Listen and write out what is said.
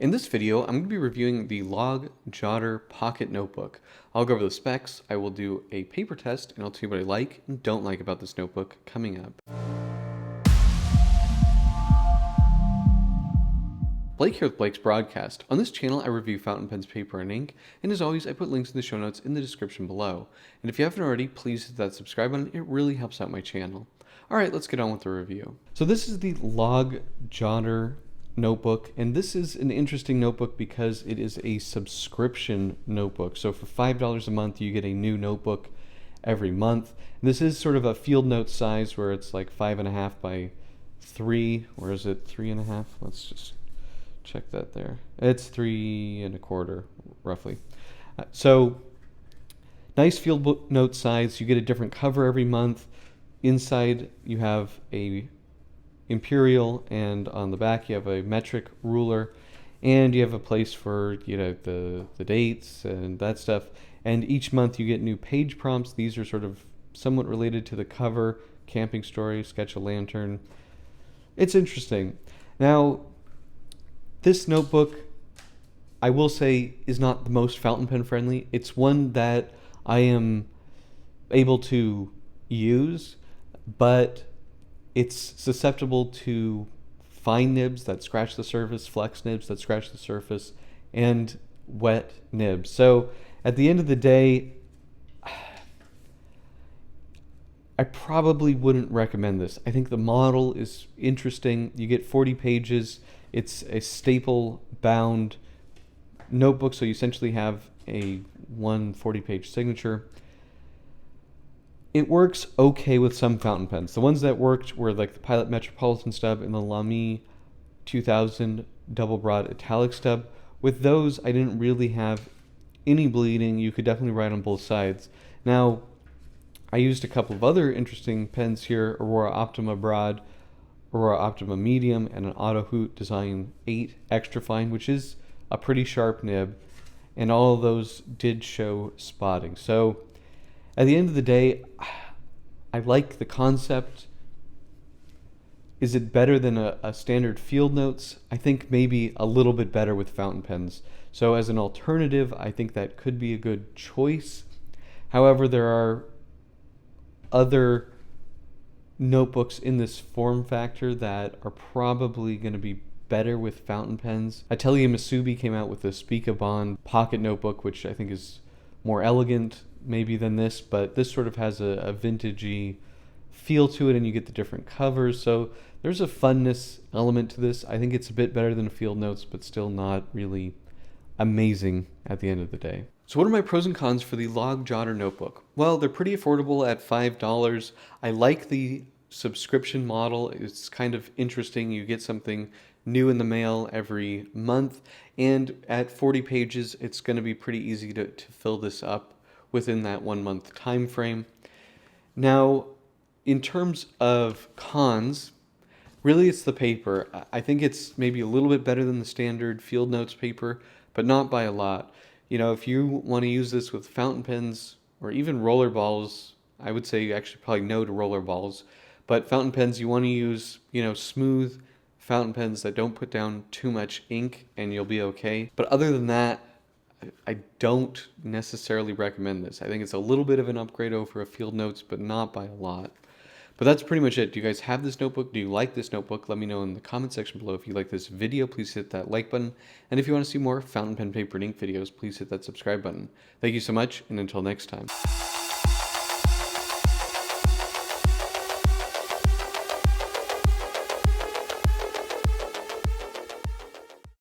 In this video, I'm going to be reviewing the Log Jotter Pocket Notebook. I'll go over the specs, I will do a paper test, and I'll tell you what I like and don't like about this notebook coming up. Blake here with Blake's Broadcast. On this channel, I review fountain pens, paper, and ink, and as always, I put links in the show notes in the description below. And if you haven't already, please hit that subscribe button, it really helps out my channel. Alright, let's get on with the review. So this is the Log Jotter notebook, and this is an interesting notebook because it is a subscription notebook. So for $5 a month you get a new notebook every month. And this is sort of a field note size where it's like 5.5 by 3, or is it 3.5? Let's just check that there. It's 3.25 roughly. So nice field note size. You get a different cover every month. Inside you have a imperial, and on the back you have a metric ruler, and you have a place for the dates and that stuff. And each month you get new page prompts. These are sort of somewhat related to the cover: camping story, sketch a lantern. It's interesting. Now this notebook, I will say, is not the most fountain pen friendly. It's one that I am able to use, but it's susceptible to fine nibs that scratch the surface, flex nibs that scratch the surface, and wet nibs. So at the end of the day, I probably wouldn't recommend this. I think the model is interesting. You get 40 pages. It's a staple bound notebook, so you essentially have a 140-page signature. It works okay with some fountain pens. The ones that worked were like the Pilot Metropolitan stub and the Lamy 2000 double broad italic stub. With those, I didn't really have any bleeding. You could definitely write on both sides. Now, I used a couple of other interesting pens here: Aurora Optima Broad, Aurora Optima Medium, and an Auto Hoot Design 8 Extra Fine, which is a pretty sharp nib, and all of those did show spotting. So at the end of the day, I like the concept. Is it better than a standard field notes? I think maybe a little bit better with fountain pens. So as an alternative, I think that could be a good choice. However, there are other notebooks in this form factor that are probably going to be better with fountain pens. Atelier Masubi came out with the Speak-a-Bond pocket notebook, which I think is more elegant maybe than this, but this sort of has a vintagey feel to it, and you get the different covers, so there's a funness element to this. I think it's a bit better than field notes, but still not really amazing at the end of the day. So what are my pros and cons for the Log Jotter notebook? Well, they're pretty affordable at $5. I like the subscription model. It's kind of interesting. You get something new in the mail every month, and at 40 pages it's going to be pretty easy to fill this up within that 1 month time frame. Now, in terms of cons, really it's the paper. I think it's maybe a little bit better than the standard field notes paper, but not by a lot. If you want to use this with fountain pens or even roller balls, I would say actually probably no to roller balls, but fountain pens, you want to use, smooth fountain pens that don't put down too much ink, and you'll be okay. But other than that, I don't necessarily recommend this. I think it's a little bit of an upgrade over a field notes, but not by a lot. But that's pretty much it. Do you guys have this notebook? Do you like this notebook? Let me know in the comment section below. If you like this video, please hit that like button. And if you want to see more fountain pen, paper, and ink videos, please hit that subscribe button. Thank you so much, and until next time.